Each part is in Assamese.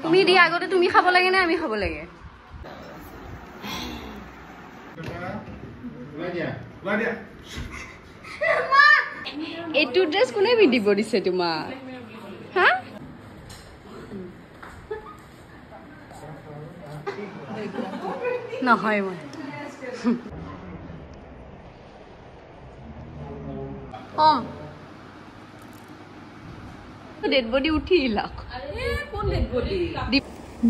তুমি দি আগতে তুমি খাব লাগে না আমি খাব লাগে এটু ড্রেস কোনে পিন্ধিব দিছে তোমাক হা নহয় মই কম ডেড বডি উঠিলা কোন ডেড বডি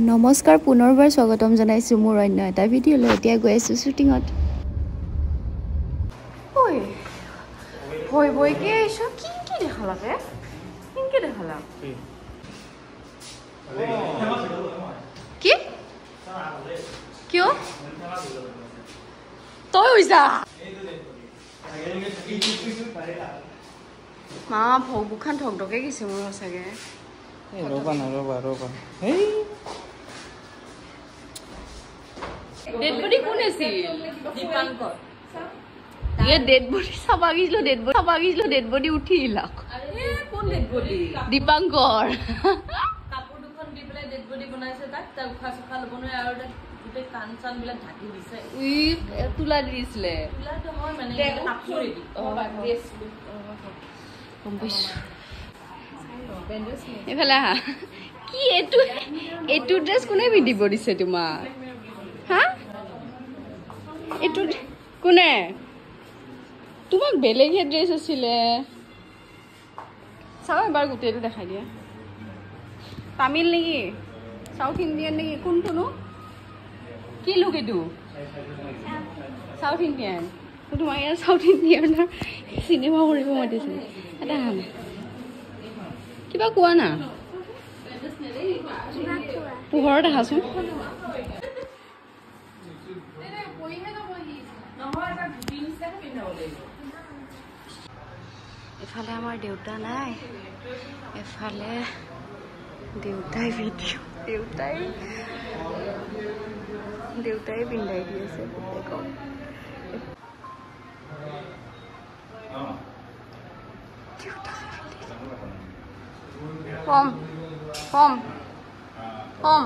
নমস্কাৰ পুনৰবাৰ স্বাগতম জনাইছো মোৰ অন্য এটা ভিডিঅ'লৈ এতিয়া গৈ আছো শুটিঙত ওই ভয় ভয় কে এসব কি দেখালা রে কি দেখালা কি কিয় তই হইছা মা ভগবুখান ঠকঠকে গেছে মোৰ সঁচাকে ৰবা এই ডেড বডি কোন আছিল দীপাঙ্কৰ ये डेड बॉडी सब आगिलो डेड बॉडी उठिला अरे कोन डेड बॉडी दीपांकर कापुर दुखन দি পেলাই डेड बॉडी বনাইছে তাক উখা সুখা লবনো আৰু গুটে কান চান বিলা ঢাকি দিছে ই তুলা দিছিলে তুলা তো হয় মানে কাপুৰ দি ড্ৰেছ কম্পিস এফালে হা কি এটু ড্ৰেছ কোনে পিন্ধিব দিছে তোমাক হা এটু কোনে তোমাক বেলেগহে ড্ৰেছ আছিলে চাও এবাৰ গোটেইটো দেখাই দিয়া তামিল নেকি সাউথ ইণ্ডিয়ান নেকি কোনটোনো কি লুক এইটো সাউথ ইণ্ডিয়ান তোমাক ইয়াৰ সাউথ ইণ্ডিয়ানৰ চিনেমা কৰিব মাতিছে এটা হাম কিবা কোৱা না পোহৰত আহাচোন এফালে আমাৰ দেউতা নাই এফালে দেউতাই ভিডিঅ দেউতাই পিন্ধাই দি আছে কম কম কম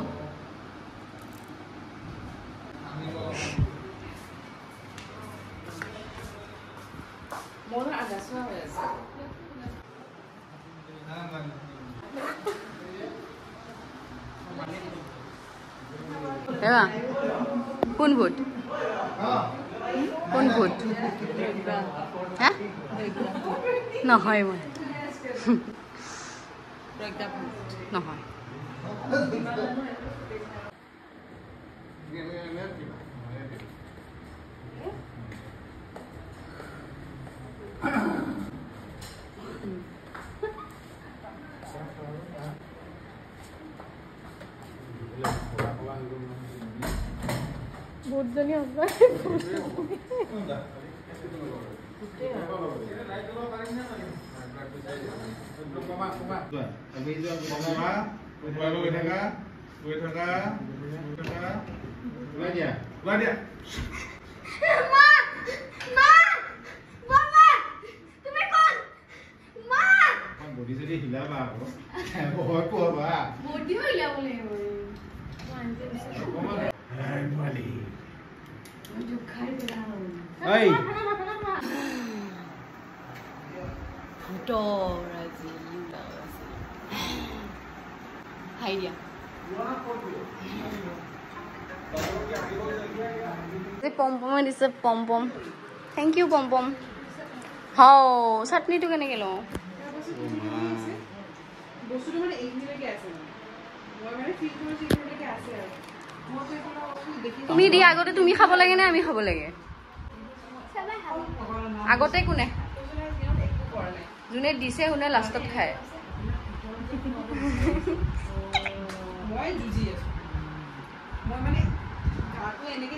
কোন ভূত হ্যাঁ নহয় মই নহয় বহুতজনী আছে পম দিছে পম থেংক ইউ পম হাও চাটনিটো কেনেকে লওঁ বস্তুটো মানে এইখিনিলৈকে আছে মই মানে ফিল কৰিছো এইখিনিলৈকে আছে আৰু তুমি দি আগতে তুমি খাব লাগে না আমি খাব লাগে আগতে কোনে যোনে দিছে শুনে লাষ্টত খায় মই মানে গাটো এনেকে